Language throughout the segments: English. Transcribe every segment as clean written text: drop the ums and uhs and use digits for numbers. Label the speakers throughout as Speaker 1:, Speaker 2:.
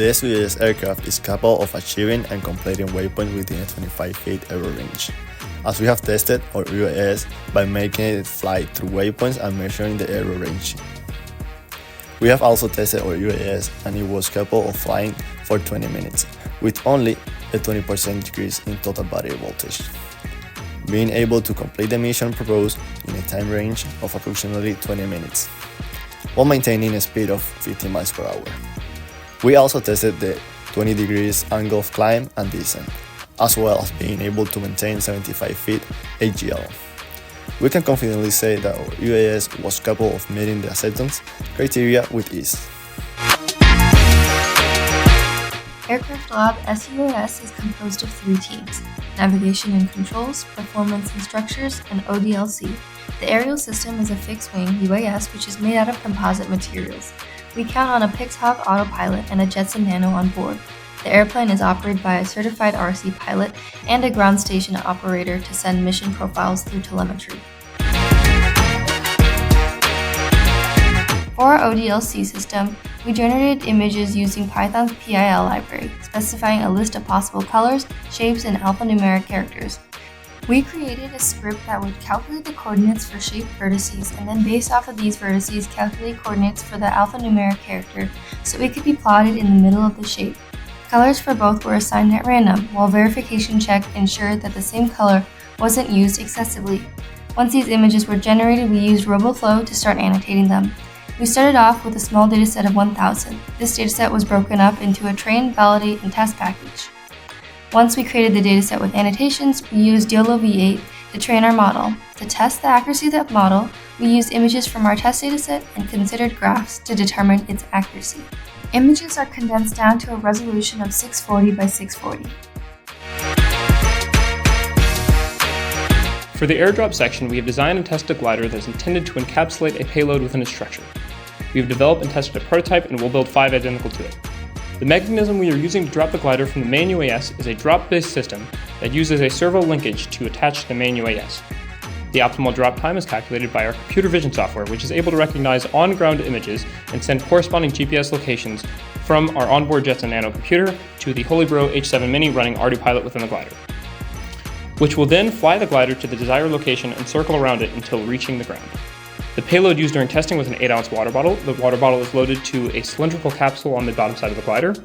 Speaker 1: The SUAS aircraft is capable of achieving and completing waypoints within a 25 feet aero range, as we have tested our UAS by making it fly through waypoints and measuring the aero range. We have also tested our UAS and it was capable of flying for 20 minutes, with only a 20% decrease in total battery voltage, being able to complete the mission proposed in a time range of approximately 20 minutes, while maintaining a speed of 50 miles per hour. We also tested the 20 degrees angle of climb and descent, as well as being able to maintain 75 feet AGL. We can confidently say that our UAS was capable of meeting the acceptance criteria with ease.
Speaker 2: AirCRAFT Lab SUAS is composed of 3 teams: Navigation and Controls, Performance and Structures, and ODLC. The aerial system is a fixed-wing UAS which is made out of composite materials. We count on a Pixhawk autopilot and a Jetson Nano on board. The airplane is operated by a certified RC pilot and a ground station operator to send mission profiles through telemetry. For our ODLC system, we generated images using Python's PIL library, specifying a list of possible colors, shapes, and alphanumeric characters. We created a script that would calculate the coordinates for shaped vertices and then based off of these vertices calculate coordinates for the alphanumeric character so it could be plotted in the middle of the shape. Colors for both were assigned at random, while verification check ensured that the same color wasn't used excessively. Once these images were generated, we used RoboFlow to start annotating them. We started off with a small dataset of 1,000. This dataset was broken up into a train, validate, and test package. Once we created the dataset with annotations, we used YOLO V8 to train our model. To test the accuracy of that model, we used images from our test dataset and considered graphs to determine its accuracy. Images are condensed down to a resolution of 640 by 640.
Speaker 3: For the airdrop section, we have designed and tested a glider that is intended to encapsulate a payload within a structure. We have developed and tested a prototype and will build 5 identical to it. The mechanism we are using to drop the glider from the main UAS is a drop-based system that uses a servo linkage to attach the main UAS. The optimal drop time is calculated by our computer vision software, which is able to recognize on-ground images and send corresponding GPS locations from our onboard Jetson Nano computer to the Holybro H7 Mini running ArduPilot within the glider, which will then fly the glider to the desired location and circle around it until reaching the ground. The payload used during testing was an 8-ounce water bottle. The water bottle is loaded to a cylindrical capsule on the bottom side of the glider.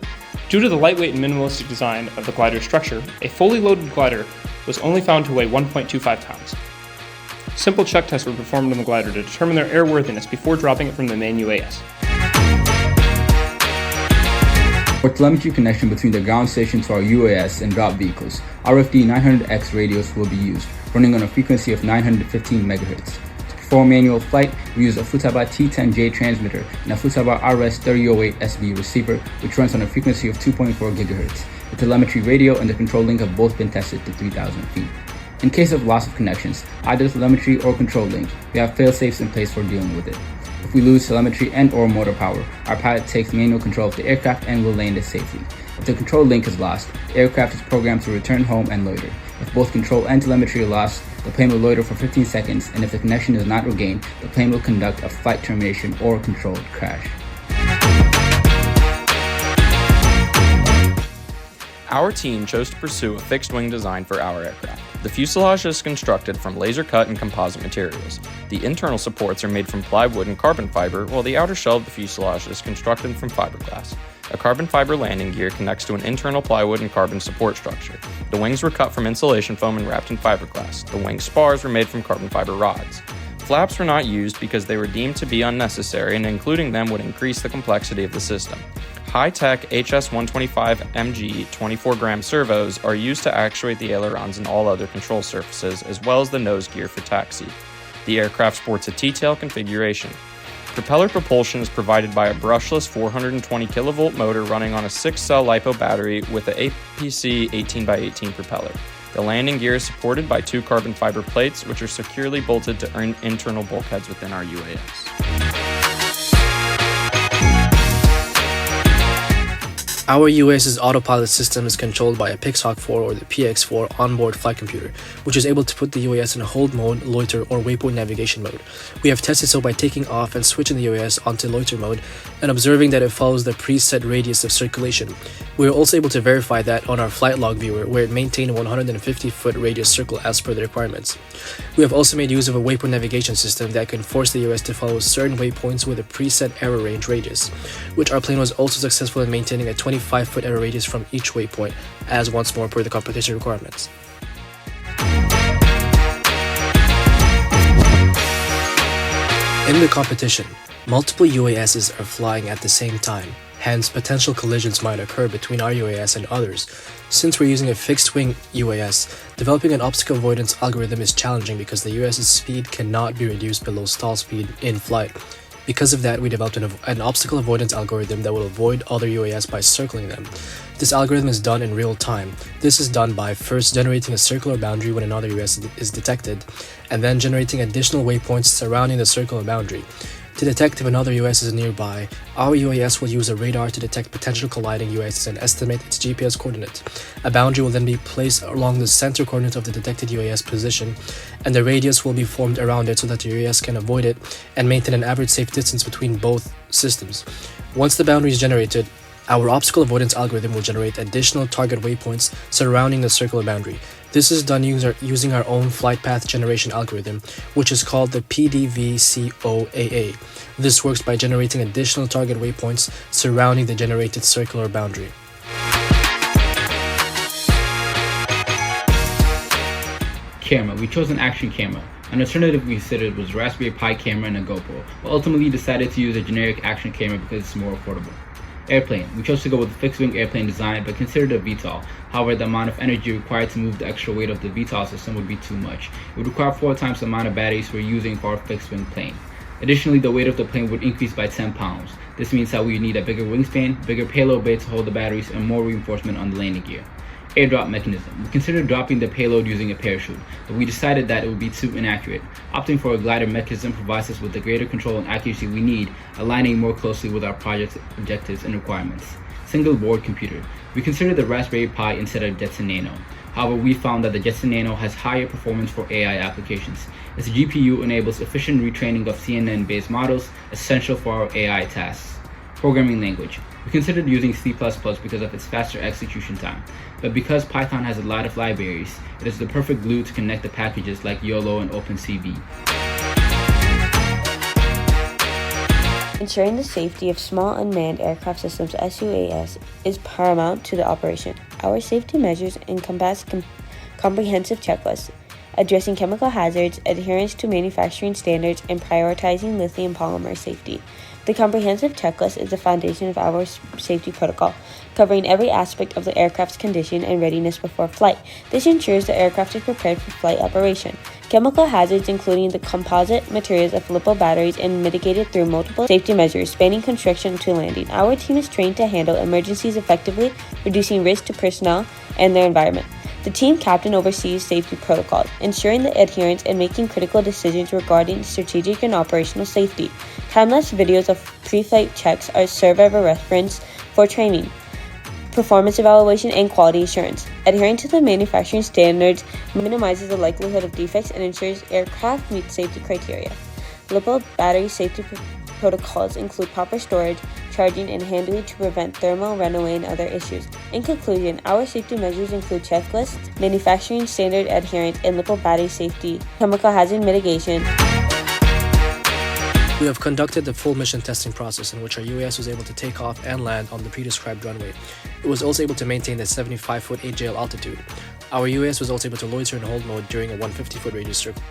Speaker 3: Due to the lightweight and minimalistic design of the glider's structure, a fully loaded glider was only found to weigh 1.25 pounds. Simple check tests were performed on the glider to determine their airworthiness before dropping it from the main UAS.
Speaker 4: For telemetry connection between the ground station to our UAS and drop vehicles, RFD 900X radios will be used, running on a frequency of 915 MHz. For manual flight, we use a Futaba T10J transmitter and a Futaba RS3008SB receiver, which runs on a frequency of 2.4 GHz. The telemetry radio and the control link have both been tested to 3,000 feet. In case of loss of connections, either telemetry or control link, we have fail-safes in place for dealing with it. If we lose telemetry and/or motor power, our pilot takes manual control of the aircraft and will land it safely. If the control link is lost, the aircraft is programmed to return home and loiter. If both control and telemetry are lost, the plane will loiter for 15 seconds, and if the connection is not regained, the plane will conduct a flight termination or controlled crash.
Speaker 5: Our team chose to pursue a fixed-wing design for our aircraft. The fuselage is constructed from laser-cut and composite materials. The internal supports are made from plywood and carbon fiber, while the outer shell of the fuselage is constructed from fiberglass. A carbon fiber landing gear connects to an internal plywood and carbon support structure. The wings were cut from insulation foam and wrapped in fiberglass. The wing spars were made from carbon fiber rods. Flaps were not used because they were deemed to be unnecessary, and including them would increase the complexity of the system. High-tech HS-125MG 24-gram servos are used to actuate the ailerons and all other control surfaces, as well as the nose gear for taxi. The aircraft sports a T-tail configuration. Propeller propulsion is provided by a brushless 420 kilovolt motor running on a 6-cell LiPo battery with an APC 18x18 propeller. The landing gear is supported by 2 carbon fiber plates, which are securely bolted to internal bulkheads within our UAS.
Speaker 6: Our UAS's autopilot system is controlled by a Pixhawk 4 or the PX4 onboard flight computer, which is able to put the UAS in a hold mode, loiter, or waypoint navigation mode. We have tested so by taking off and switching the UAS onto loiter mode and observing that it follows the preset radius of circulation. We were also able to verify that on our flight log viewer, where it maintained a 150-foot radius circle as per the requirements. We have also made use of a waypoint navigation system that can force the UAS to follow certain waypoints with a preset error range radius, which our plane was also successful in maintaining a 25-foot error radius from each waypoint, as once more per the competition requirements. In the competition, multiple UASs are flying at the same time, hence potential collisions might occur between our UAS and others. Since we're using a fixed-wing UAS, developing an obstacle avoidance algorithm is challenging because the UAS's speed cannot be reduced below stall speed in flight. Because of that, we developed an obstacle avoidance algorithm that will avoid other UAS by circling them. This algorithm is done in real time. This is done by first generating a circular boundary when another UAS is detected, and then generating additional waypoints surrounding the circular boundary. To detect if another UAS is nearby, our UAS will use a radar to detect potential colliding UASs and estimate its GPS coordinate. A boundary will then be placed along the center coordinate of the detected UAS position, and the radius will be formed around it so that the UAS can avoid it and maintain an average safe distance between both systems. Once the boundary is generated, our obstacle avoidance algorithm will generate additional target waypoints surrounding the circular boundary. This is done using our own flight path generation algorithm, which is called the PDVCOAA. This works by generating additional target waypoints surrounding the generated circular boundary.
Speaker 4: Camera. We chose an action camera. An alternative we considered was Raspberry Pi camera and a GoPro, but ultimately decided to use a generic action camera because it's more affordable. Airplane. We chose to go with a fixed-wing airplane design but considered a VTOL. However, the amount of energy required to move the extra weight of the VTOL system would be too much. It would require 4 times the amount of batteries we're using for our fixed-wing plane. Additionally, the weight of the plane would increase by 10 pounds. This means that we would need a bigger wingspan, bigger payload bay to hold the batteries, and more reinforcement on the landing gear. Airdrop mechanism. We considered dropping the payload using a parachute, but we decided that it would be too inaccurate. Opting for a glider mechanism provides us with the greater control and accuracy we need, aligning more closely with our project's objectives and requirements. Single board computer. We considered the Raspberry Pi instead of Jetson Nano. However, we found that the Jetson Nano has higher performance for AI applications. Its GPU enables efficient retraining of CNN-based models, essential for our AI tasks. Programming language. We considered using C++ because of its faster execution time, but because Python has a lot of libraries, it is the perfect glue to connect the packages like YOLO and OpenCV.
Speaker 7: Ensuring the safety of small unmanned aircraft systems (SUAS) is paramount to the operation. Our safety measures encompass comprehensive checklists, addressing chemical hazards, adherence to manufacturing standards, and prioritizing lithium polymer safety. The comprehensive checklist is the foundation of our safety protocol, covering every aspect of the aircraft's condition and readiness before flight. This ensures the aircraft is prepared for flight operation. Chemical hazards, including the composite materials of LiPo batteries, and mitigated through multiple safety measures spanning construction to landing. Our team is trained to handle emergencies effectively, reducing risk to personnel and their environment. The team captain oversees safety protocols, ensuring the adherence and making critical decisions regarding strategic and operational safety. Time-lapse videos of pre-flight checks serve as a reference for training, performance evaluation, and quality assurance. Adhering to the manufacturing standards minimizes the likelihood of defects and ensures aircraft meet safety criteria. LiPo battery safety protocols include proper storage, charging, and handling to prevent thermal runaway and other issues. In conclusion, our safety measures include checklists, manufacturing standard adherence, and LiPo battery safety, chemical hazard mitigation.
Speaker 6: We have conducted the full mission testing process in which our UAS was able to take off and land on the pre-described runway. It was also able to maintain the 75-foot AJL altitude. Our UAS was also able to loiter in hold mode during a 150-foot radius circle.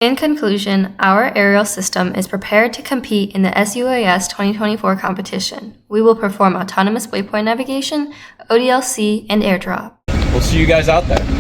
Speaker 2: In conclusion, our aerial system is prepared to compete in the SUAS 2024 competition. We will perform autonomous waypoint navigation, ODLC, and airdrop.
Speaker 5: We'll see you guys out there.